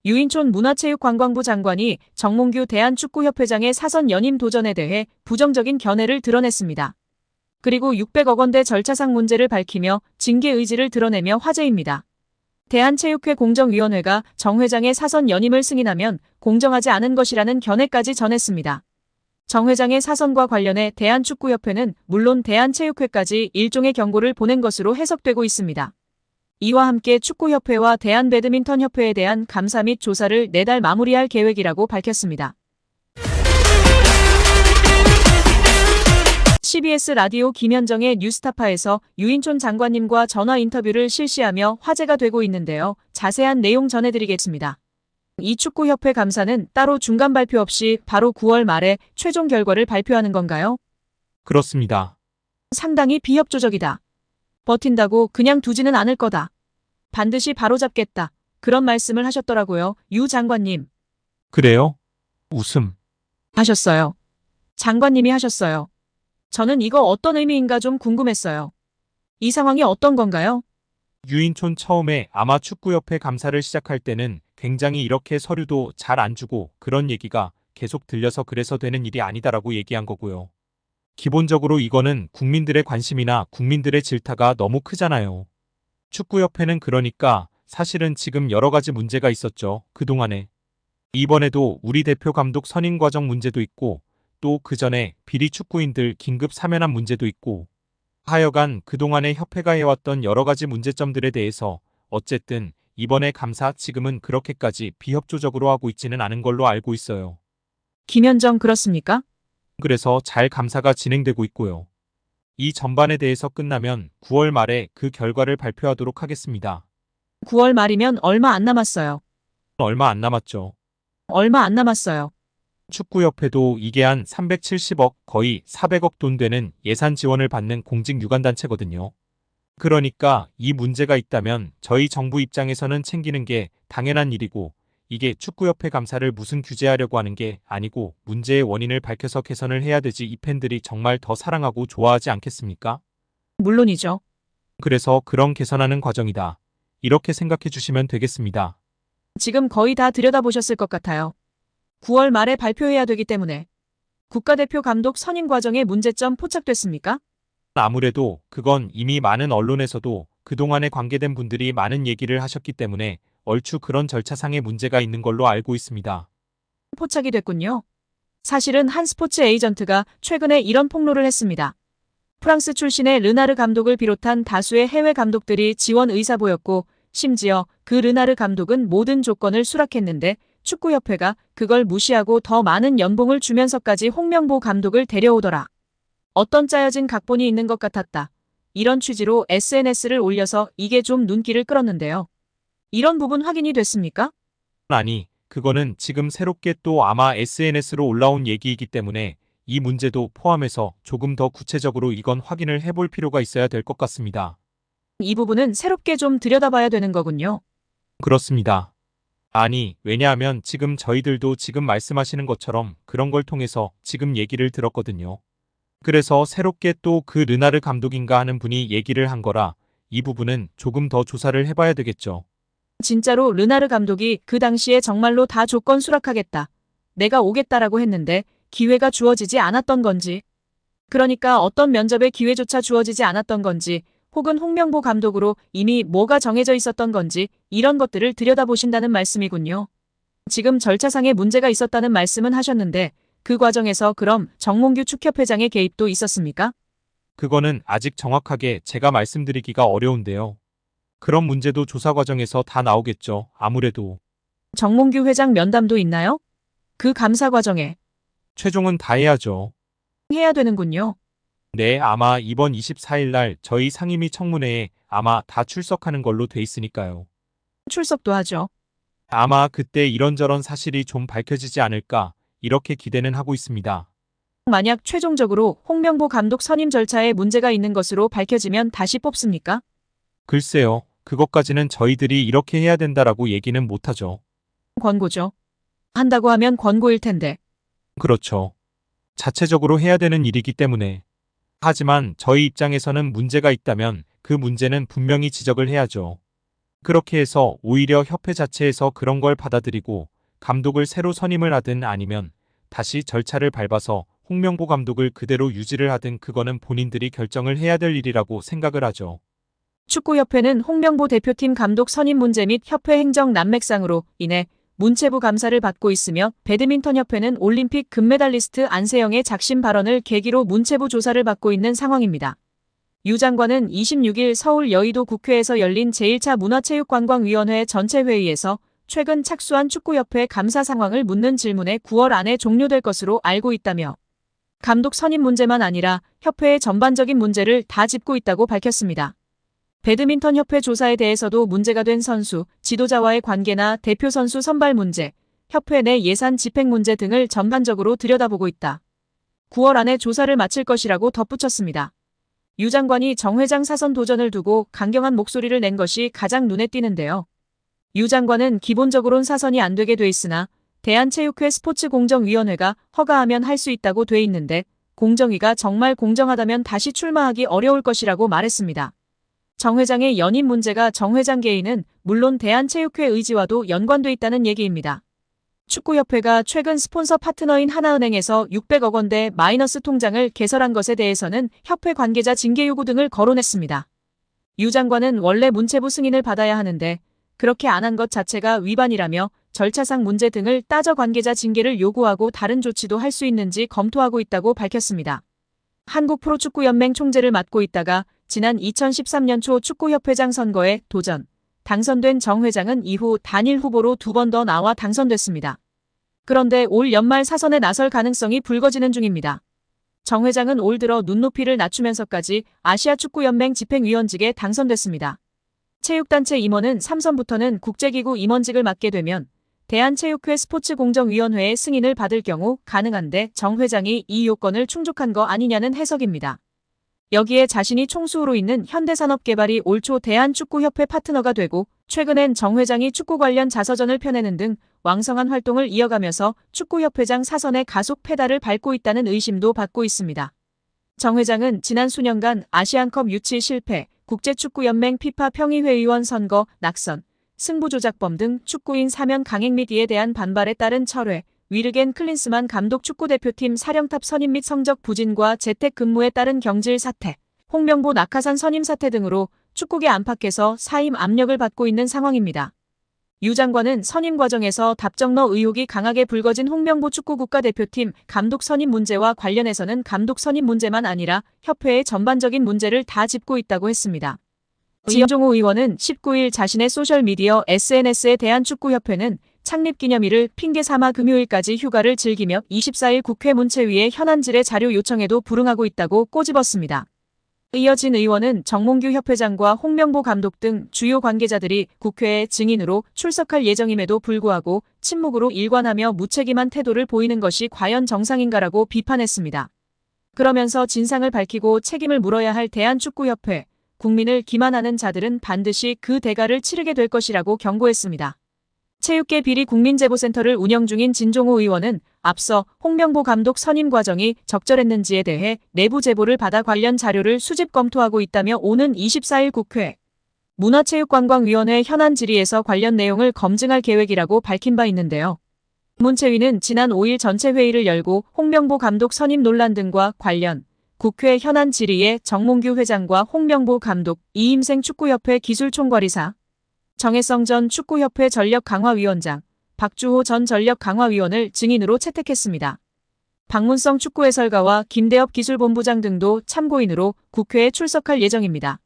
유인촌 문화체육관광부 장관이 정몽규 대한축구협회장의 사선 연임 도전에 대해 부정적인 견해를 드러냈습니다. 그리고 600억 원대 절차상 문제를 밝히며 징계 의지를 드러내며 화제입니다. 대한체육회 공정위원회가 정 회장의 사선 연임을 승인하면 공정하지 않은 것이라는 견해까지 전했습니다. 정 회장의 사선과 관련해 대한축구협회는 물론 대한체육회까지 일종의 경고를 보낸 것으로 해석되고 있습니다. 이와 함께 축구협회와 대한배드민턴협회에 대한 감사 및 조사를 내달 마무리할 계획이라고 밝혔습니다. CBS 라디오 김현정의 뉴스타파에서 유인촌 장관님과 전화 인터뷰를 실시하며 화제가 되고 있는데요. 자세한 내용 전해드리겠습니다. 이 축구협회 감사는 따로 중간 발표 없이 바로 9월 말에 최종 결과를 발표하는 건가요? 그렇습니다. 상당히 비협조적이다. 버틴다고 그냥 두지는 않을 거다. 반드시 바로잡겠다. 그런 말씀을 하셨더라고요. 유 장관님. 그래요? 웃음. 하셨어요. 장관님이 하셨어요. 저는 이거 어떤 의미인가 좀 궁금했어요. 이 상황이 어떤 건가요? 유인촌 처음에 아마 축구협회 감사를 시작할 때는 굉장히 이렇게 서류도 잘 안 주고 그런 얘기가 계속 들려서 그래서 되는 일이 아니다라고 얘기한 거고요. 기본적으로 이거는 국민들의 관심이나 국민들의 질타가 너무 크잖아요. 축구협회는 그러니까 사실은 지금 여러 가지 문제가 있었죠. 그동안에. 이번에도 우리 대표 감독 선임 과정 문제도 있고 또 그전에 비리 축구인들 긴급 사면한 문제도 있고 하여간 그동안에 협회가 해왔던 여러 가지 문제점들에 대해서 어쨌든 이번에 감사 지금은 그렇게까지 비협조적으로 하고 있지는 않은 걸로 알고 있어요. 김현정 그렇습니까? 그래서 잘 감사가 진행되고 있고요. 이 전반에 대해서 끝나면 9월 말에 그 결과를 발표하도록 하겠습니다. 9월 말이면 얼마 안 남았어요. 얼마 안 남았죠. 얼마 안 남았어요. 축구협회도 이게 한 370억 거의 400억 돈 되는 예산 지원을 받는 공직 유관단체거든요. 그러니까 이 문제가 있다면 저희 정부 입장에서는 챙기는 게 당연한 일이고 이게 축구협회 감사를 무슨 규제하려고 하는 게 아니고 문제의 원인을 밝혀서 개선을 해야 되지 이 팬들이 정말 더 사랑하고 좋아하지 않겠습니까? 물론이죠. 그래서 그런 개선하는 과정이다. 이렇게 생각해 주시면 되겠습니다. 지금 거의 다 들여다보셨을 것 같아요. 9월 말에 발표해야 되기 때문에. 국가대표 감독 선임 과정에 문제점 포착됐습니까? 아무래도 그건 이미 많은 언론에서도 그동안에 관계된 분들이 많은 얘기를 하셨기 때문에 얼추 그런 절차상의 문제가 있는 걸로 알고 있습니다. 포착이 됐군요. 사실은 한 스포츠 에이전트가 최근에 이런 폭로를 했습니다. 프랑스 출신의 르나르 감독을 비롯한 다수의 해외 감독들이 지원 의사 보였고 심지어 그 르나르 감독은 모든 조건을 수락했는데 축구협회가 그걸 무시하고 더 많은 연봉을 주면서까지 홍명보 감독을 데려오더라. 어떤 짜여진 각본이 있는 것 같았다. 이런 취지로 SNS를 올려서 이게 좀 눈길을 끌었는데요. 이런 부분 확인이 됐습니까? 아니, 그거는 지금 새롭게 또 아마 SNS로 올라온 얘기이기 때문에 이 문제도 포함해서 조금 더 구체적으로 이건 확인을 해볼 필요가 있어야 될 것 같습니다. 이 부분은 새롭게 좀 들여다봐야 되는 거군요. 그렇습니다. 아니, 왜냐하면 지금 저희들도 지금 말씀하시는 것처럼 그런 걸 통해서 지금 얘기를 들었거든요. 그래서 새롭게 또 그 르나르 감독인가 하는 분이 얘기를 한 거라 이 부분은 조금 더 조사를 해봐야 되겠죠. 진짜로 르나르 감독이 그 당시에 정말로 다 조건 수락하겠다. 내가 오겠다라고 했는데 기회가 주어지지 않았던 건지. 그러니까 어떤 면접의 기회조차 주어지지 않았던 건지 혹은 홍명보 감독으로 이미 뭐가 정해져 있었던 건지 이런 것들을 들여다보신다는 말씀이군요. 지금 절차상의 문제가 있었다는 말씀은 하셨는데 그 과정에서 그럼 정몽규 축협회장의 개입도 있었습니까? 그거는 아직 정확하게 제가 말씀드리기가 어려운데요. 그런 문제도 조사 과정에서 다 나오겠죠. 아무래도. 정몽규 회장 면담도 있나요? 그 감사 과정에 최종은 다 해야죠. 해야 되는군요. 네, 아마 이번 24일 날 저희 상임위 청문회에 아마 다 출석하는 걸로 돼 있으니까요. 출석도 하죠. 아마 그때 이런저런 사실이 좀 밝혀지지 않을까 이렇게 기대는 하고 있습니다. 만약 최종적으로 홍명보 감독 선임 절차에 문제가 있는 것으로 밝혀지면 다시 뽑습니까? 글쎄요. 그것까지는 저희들이 이렇게 해야 된다라고 얘기는 못하죠. 권고죠. 한다고 하면 권고일 텐데. 그렇죠. 자체적으로 해야 되는 일이기 때문에. 하지만 저희 입장에서는 문제가 있다면 그 문제는 분명히 지적을 해야죠. 그렇게 해서 오히려 협회 자체에서 그런 걸 받아들이고 감독을 새로 선임을 하든 아니면 다시 절차를 밟아서 홍명보 감독을 그대로 유지를 하든 그거는 본인들이 결정을 해야 될 일이라고 생각을 하죠. 축구협회는 홍명보 대표팀 감독 선임 문제 및 협회 행정 난맥상으로 인해 문체부 감사를 받고 있으며 배드민턴협회는 올림픽 금메달리스트 안세영의 작심 발언을 계기로 문체부 조사를 받고 있는 상황입니다. 유 장관은 26일 서울 여의도 국회에서 열린 제1차 문화체육관광위원회 전체 회의에서 최근 착수한 축구협회 감사 상황을 묻는 질문에 9월 안에 종료될 것으로 알고 있다며 감독 선임 문제만 아니라 협회의 전반적인 문제를 다 짚고 있다고 밝혔습니다. 배드민턴협회 조사에 대해서도 문제가 된 선수, 지도자와의 관계나 대표 선수 선발 문제, 협회 내 예산 집행 문제 등을 전반적으로 들여다보고 있다. 9월 안에 조사를 마칠 것이라고 덧붙였습니다. 유 장관이 정 회장 사선 도전을 두고 강경한 목소리를 낸 것이 가장 눈에 띄는데요. 유 장관은 기본적으론 사선이 안 되게 돼 있으나 대한체육회 스포츠공정위원회가 허가하면 할 수 있다고 돼 있는데 공정위가 정말 공정하다면 다시 출마하기 어려울 것이라고 말했습니다. 정 회장의 연임 문제가 정 회장 개인은 물론 대한체육회 의지와도 연관돼 있다는 얘기입니다. 축구협회가 최근 스폰서 파트너인 하나은행에서 600억 원대 마이너스 통장을 개설한 것에 대해서는 협회 관계자 징계 요구 등을 거론했습니다. 유 장관은 원래 문체부 승인을 받아야 하는데 그렇게 안 한 것 자체가 위반이라며 절차상 문제 등을 따져 관계자 징계를 요구하고 다른 조치도 할 수 있는지 검토하고 있다고 밝혔습니다. 한국프로축구연맹 총재를 맡고 있다가 지난 2013년 초 축구협회장 선거에 도전, 당선된 정 회장은 이후 단일 후보로 2번 더 나와 당선됐습니다. 그런데 올 연말 사선에 나설 가능성이 불거지는 중입니다. 정 회장은 올 들어 눈높이를 낮추면서까지 아시아축구연맹 집행위원직에 당선됐습니다. 체육단체 임원은 3선부터는 국제기구 임원직을 맡게 되면 대한체육회 스포츠공정위원회의 승인을 받을 경우 가능한데 정 회장이 이 요건을 충족한 거 아니냐는 해석입니다. 여기에 자신이 총수로 있는 현대산업개발이 올 초 대한축구협회 파트너가 되고 최근엔 정 회장이 축구 관련 자서전을 펴내는 등 왕성한 활동을 이어가면서 축구협회장 사선의 가속 페달을 밟고 있다는 의심도 받고 있습니다. 정 회장은 지난 수년간 아시안컵 유치 실패, 국제축구연맹 피파 평의회의원 선거, 낙선, 승부조작범 등 축구인 사면 강행 및 이에 대한 반발에 따른 철회, 위르겐 클린스만 감독 축구대표팀 사령탑 선임 및 성적 부진과 재택근무에 따른 경질 사태, 홍명보 낙하산 선임 사태 등으로 축구계 안팎에서 사임 압력을 받고 있는 상황입니다. 유 장관은 선임 과정에서 답정너 의혹이 강하게 불거진 홍명보 축구 국가대표팀 감독 선임 문제와 관련해서는 감독 선임 문제만 아니라 협회의 전반적인 문제를 다 짚고 있다고 했습니다. 진종호 의원은 19일 자신의 소셜미디어 SNS에 대한축구협회는 창립기념일을 핑계 삼아 금요일까지 휴가를 즐기며 24일 국회 문체위에 현안질의 자료 요청에도 불응하고 있다고 꼬집었습니다. 이어진 의원은 정몽규 협회장과 홍명보 감독 등 주요 관계자들이 국회에 증인으로 출석할 예정임에도 불구하고 침묵으로 일관하며 무책임한 태도를 보이는 것이 과연 정상인가라고 비판했습니다. 그러면서 진상을 밝히고 책임을 물어야 할 대한축구협회, 국민을 기만하는 자들은 반드시 그 대가를 치르게 될 것이라고 경고했습니다. 체육계 비리 국민제보센터를 운영 중인 진종호 의원은 앞서 홍명보 감독 선임 과정이 적절했는지에 대해 내부 제보를 받아 관련 자료를 수집 검토하고 있다며 오는 24일 국회 문화체육관광위원회 현안 질의에서 관련 내용을 검증할 계획이라고 밝힌 바 있는데요. 문체위는 지난 5일 전체 회의를 열고 홍명보 감독 선임 논란 등과 관련 국회 현안 질의에 정몽규 회장과 홍명보 감독, 이임생 축구협회 기술총괄이사, 정혜성 전 축구협회 전력강화위원장, 박주호 전 전력강화위원을 증인으로 채택했습니다. 박문성 축구해설가와 김대엽 기술본부장 등도 참고인으로 국회에 출석할 예정입니다.